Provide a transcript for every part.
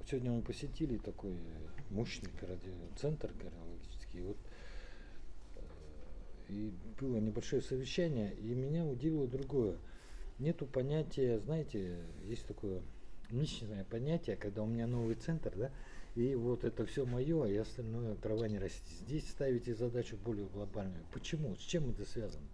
сегодня мы посетили такой мощный центр кардиологический. Вот, и было небольшое совещание, и меня удивило другое. Нету понятия, знаете, есть такое нищее понятие, когда у меня новый центр, да, и вот это все мое, и остальное трава не растет. Здесь ставите задачу более глобальную. Почему? С чем это связано?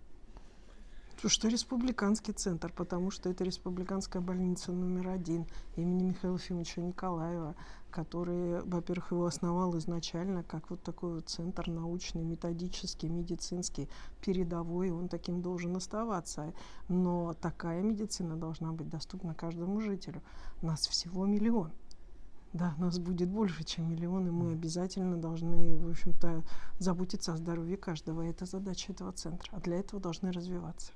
Что республиканский центр, потому что это республиканская больница номер 1 имени Михаила Ефимовича Николаева, который, во-первых, его основал изначально как вот такой вот центр научный, методический, медицинский, передовой, он таким должен оставаться. Но такая медицина должна быть доступна каждому жителю. Нас всего 1 миллион. Да, нас будет больше, чем 1 миллион, и мы обязательно должны, в общем-то, заботиться о здоровье каждого. Это задача этого центра. А для этого должны развиваться.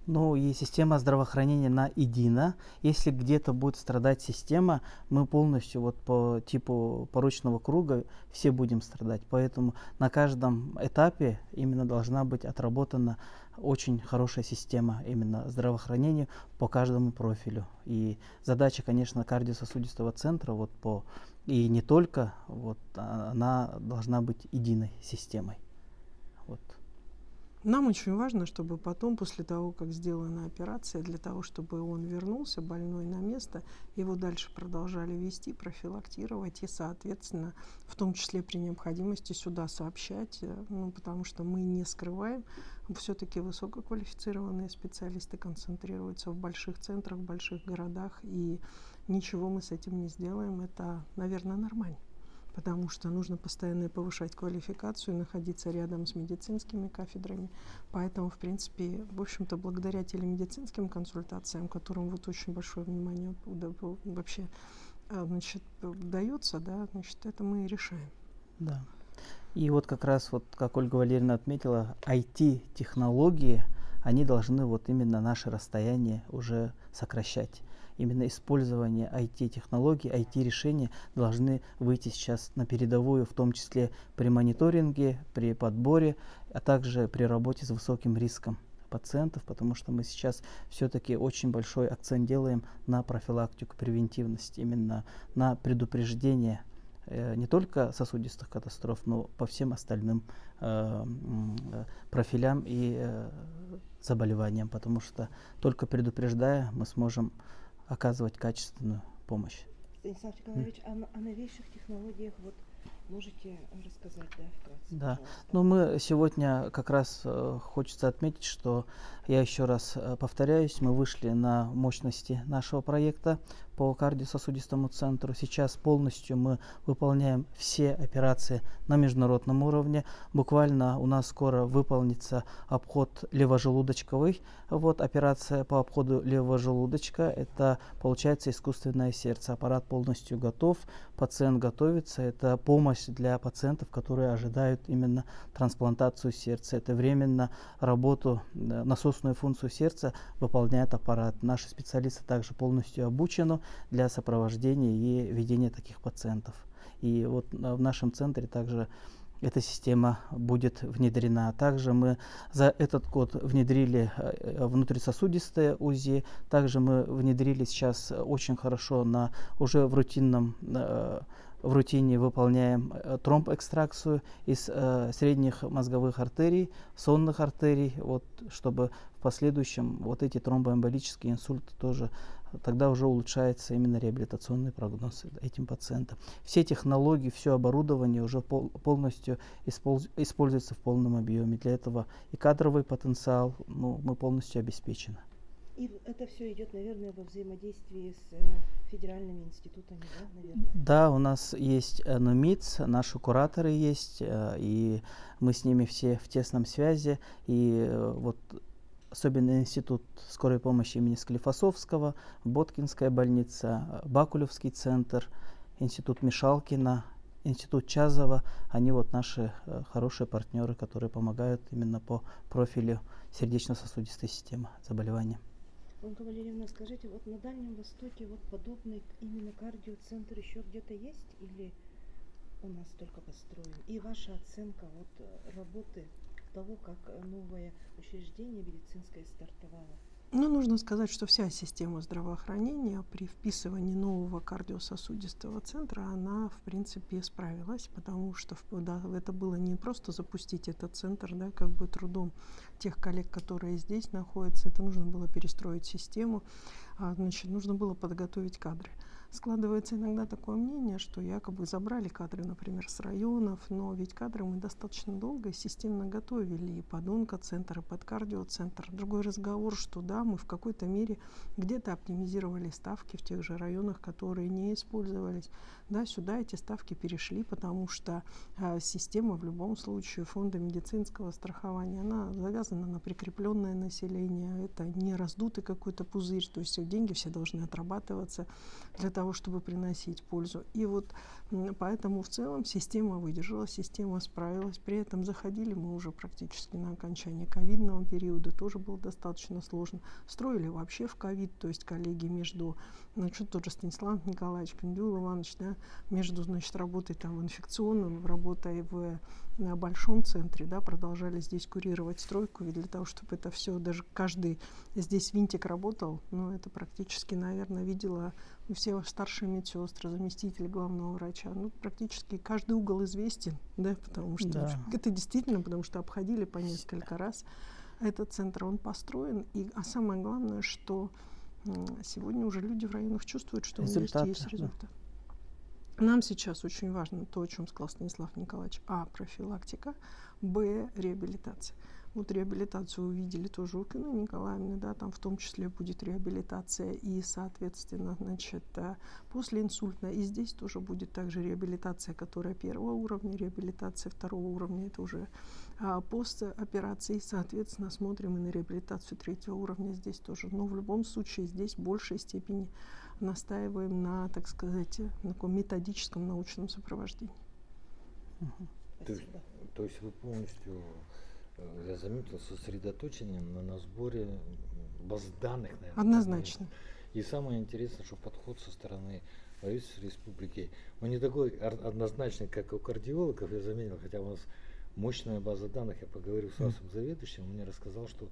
Ну и система здравоохранения, она едина. Если где-то будет страдать система, мы полностью вот по типу порочного круга все будем страдать. Поэтому на каждом этапе именно должна быть отработана очень хорошая система именно здравоохранения по каждому профилю. И задача, конечно, кардиососудистого центра вот и не только, вот, она должна быть единой системой. Вот. Нам очень важно, чтобы потом, после того, как сделана операция, для того, чтобы он вернулся, больной, на место, его дальше продолжали вести, профилактировать и, соответственно, в том числе при необходимости сюда сообщать, потому что мы не скрываем, все-таки высококвалифицированные специалисты концентрируются в больших центрах, в больших городах, и ничего мы с этим не сделаем, это, наверное, нормально. Потому что нужно постоянно повышать квалификацию, находиться рядом с медицинскими кафедрами. Поэтому, в принципе, в общем-то, благодаря телемедицинским консультациям, которым вот очень большое внимание вообще, дается, да, значит, это мы и решаем. Да. И вот как раз, вот, как Ольга Валерьевна отметила, IT-технологии, они должны вот именно наше расстояние уже сокращать. Именно использование IT-технологий, IT-решений должны выйти сейчас на передовую, в том числе при мониторинге, при подборе, а также при работе с высоким риском пациентов, потому что мы сейчас все-таки очень большой акцент делаем на профилактику, превентивность, именно на предупреждение не только сосудистых катастроф, но по всем остальным профилям и заболеваниям, потому что только предупреждая, мы сможем оказывать качественную помощь. Станислав Николаевич, о новейших технологиях вот можете рассказать, да, вкратце? Да, пожалуйста? но мы сегодня как раз хочется отметить, что я еще раз повторяюсь, мы вышли на мощности нашего проекта по кардиососудистому центру. Сейчас полностью мы выполняем все операции на международном уровне. Буквально у нас скоро выполнится обход левожелудочковый. Вот операция по обходу левого желудочка. Это получается искусственное сердце. Аппарат полностью готов, пациент готовится. Это помощь для пациентов, которые ожидают именно трансплантацию сердца. Это временно работу, насосную функцию сердца выполняет аппарат. Наши специалисты также полностью обучены для сопровождения и ведения таких пациентов. И вот в нашем центре также эта система будет внедрена. Также мы за этот год внедрили внутрисосудистое УЗИ. Также мы внедрили сейчас очень хорошо уже в рутине выполняем тромбэкстракцию из средних мозговых артерий, сонных артерий, вот, чтобы в последующем вот эти тромбоэмболические инсульты тоже, тогда уже улучшается именно реабилитационный прогноз этим пациентам. Все технологии, все оборудование уже полностью используется в полном объеме. Для этого и кадровый потенциал мы полностью обеспечены. И это все идет, наверное, во взаимодействии с федеральными институтами, да, наверное? Да, у нас есть НУМИЦ, наши кураторы есть, и мы с ними все в тесном связи. И вот особенно Институт скорой помощи имени Склифосовского, Боткинская больница, Бакулевский центр, Институт Мишалкина, Институт Чазова, они вот наши хорошие партнеры, которые помогают именно по профилю сердечно-сосудистой системы заболевания. Ольга Валерьевна, скажите, вот на Дальнем Востоке вот подобный именно кардиоцентр еще где-то есть или у нас только построен? И ваша оценка вот работы того, как новое учреждение медицинское стартовало? Ну, нужно сказать, что вся система здравоохранения при вписывании нового кардиососудистого центра, она, в принципе, справилась, потому что да, это было не просто запустить этот центр, да, как бы трудом тех коллег, которые здесь находятся, это нужно было перестроить систему, значит, нужно было подготовить кадры. Складывается иногда такое мнение, что якобы забрали кадры, например, с районов, но ведь кадры мы достаточно долго и системно готовили и под онкоцентр, и под кардиоцентр. Другой разговор, что да, мы в какой-то мере где-то оптимизировали ставки в тех же районах, которые не использовались. Да, сюда эти ставки перешли, потому что система в любом случае фонда медицинского страхования, она завязана на прикрепленное население, это не раздутый какой-то пузырь, то есть деньги все должны отрабатываться для того, чтобы приносить пользу. И вот поэтому в целом система выдержала, система справилась. При этом заходили мы уже практически на окончание ковидного периода, тоже было достаточно сложно. Строили вообще в ковид, то есть коллеги между, значит, тот же Станислав Николаевич, Пендюл Иванович, да, между, значит, работой там в инфекционном, работой в большом центре, да, продолжали здесь курировать стройку, ведь для того, чтобы это все, даже каждый здесь винтик работал, ну, это практически, наверное, видела все старшие медсестры, заместители главного врача, ну, практически каждый угол известен, да, потому что это действительно, потому что обходили по несколько раз этот центр, он построен, а самое главное, что сегодня уже люди в районах чувствуют, что у них есть результат. Нам сейчас очень важно то, о чем сказал Станислав Николаевич: профилактика, реабилитация. Вот реабилитацию увидели тоже у Кины Николаевны, да, там в том числе будет реабилитация и, соответственно, значит, послеинсультная. И здесь тоже будет также реабилитация, которая первого уровня, реабилитация второго уровня, это уже постоперации. Соответственно, смотрим и на реабилитацию третьего уровня здесь тоже. Но в любом случае здесь в большей степени настаиваем на, так сказать, на таком методическом научном сопровождении. То есть вы полностью, я заметил, сосредоточением на сборе баз данных, наверное. Однозначно. И самое интересное, что подход со стороны правительства республики, он не такой однозначный, как у кардиологов, я заметил, хотя у нас мощная база данных. Я поговорил с вашим заведующим, он мне рассказал, что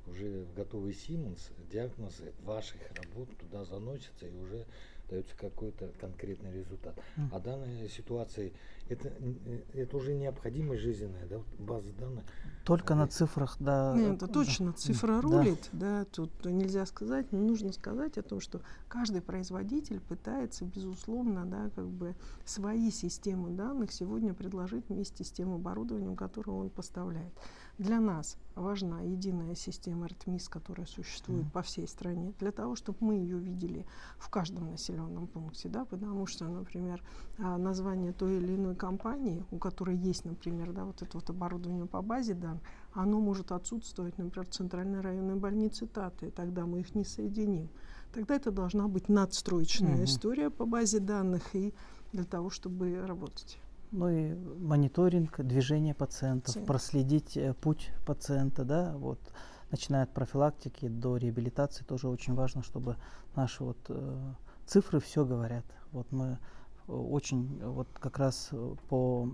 уже в готовый Siemens диагнозы ваших работ туда заносятся и уже дается какой-то конкретный результат. А данная ситуация, это уже необходимость жизненная, да, база данных. Только на цифрах, да. Нет, это точно, цифра рулит, да, тут нельзя сказать, но нужно сказать о том, что каждый производитель пытается, безусловно, да, как бы свои системы данных сегодня предложить вместе с тем оборудованием, которое он поставляет. Для нас важна единая система РТМИС, которая существует по всей стране, для того, чтобы мы ее видели в каждом населенном пункте, да, потому что, например, название той или иной компании, у которой есть, например, да, вот это вот оборудование по базе данных, оно может отсутствовать, например, в центральной районной больнице Таты, тогда мы их не соединим. Тогда это должна быть надстроечная история по базе данных и для того, чтобы работать. Ну и мониторинг движения пациентов, проследить путь пациента, да, вот, начиная от профилактики до реабилитации, тоже очень важно, чтобы наши вот цифры все говорят. Вот мы очень вот как раз по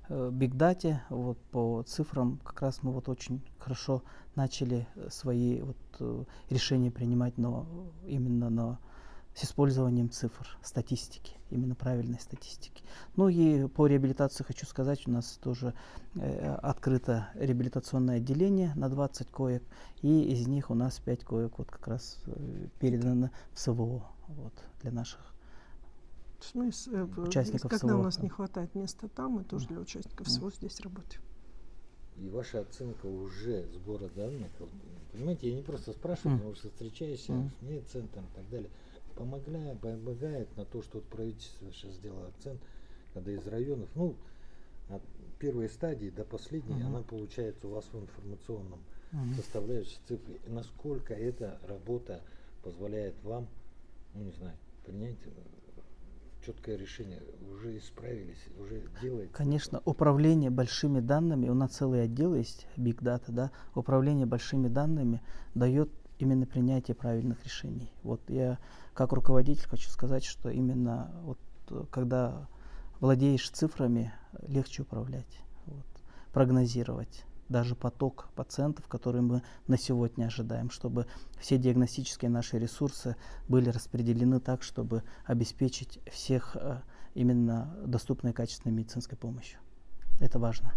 бигдате, вот по цифрам как раз мы вот очень хорошо начали свои вот решения принимать, но именно с использованием цифр, статистики, именно правильной статистики. Ну и по реабилитации хочу сказать, у нас тоже открыто реабилитационное отделение на 20 коек, и из них у нас 5 коек вот как раз передано в СВО вот, для наших участников когда СВО. У нас не хватает места там, мы тоже для участников СВО здесь работаем. И ваша оценка уже сбора данных, понимаете, я не просто спрашиваю, потому что встречаюсь с медцентром и так далее, помогает на то, что вот правительство сейчас сделало акцент, когда из районов, ну, от первой стадии до последней, она получается у вас в информационном составляющей цифре. И насколько эта работа позволяет вам, ну, не знаю, принять четкое решение, уже исправились, уже делаете? Конечно, управление большими данными, у нас целый отдел есть, Big Data, да, управление большими данными дает именно принятие правильных решений. Вот я как руководитель хочу сказать, что именно вот когда владеешь цифрами, легче управлять, вот, прогнозировать. даже поток пациентов, которые мы на сегодня ожидаем, чтобы все диагностические наши ресурсы были распределены так, чтобы обеспечить всех именно доступной и качественной медицинской помощью. Это важно.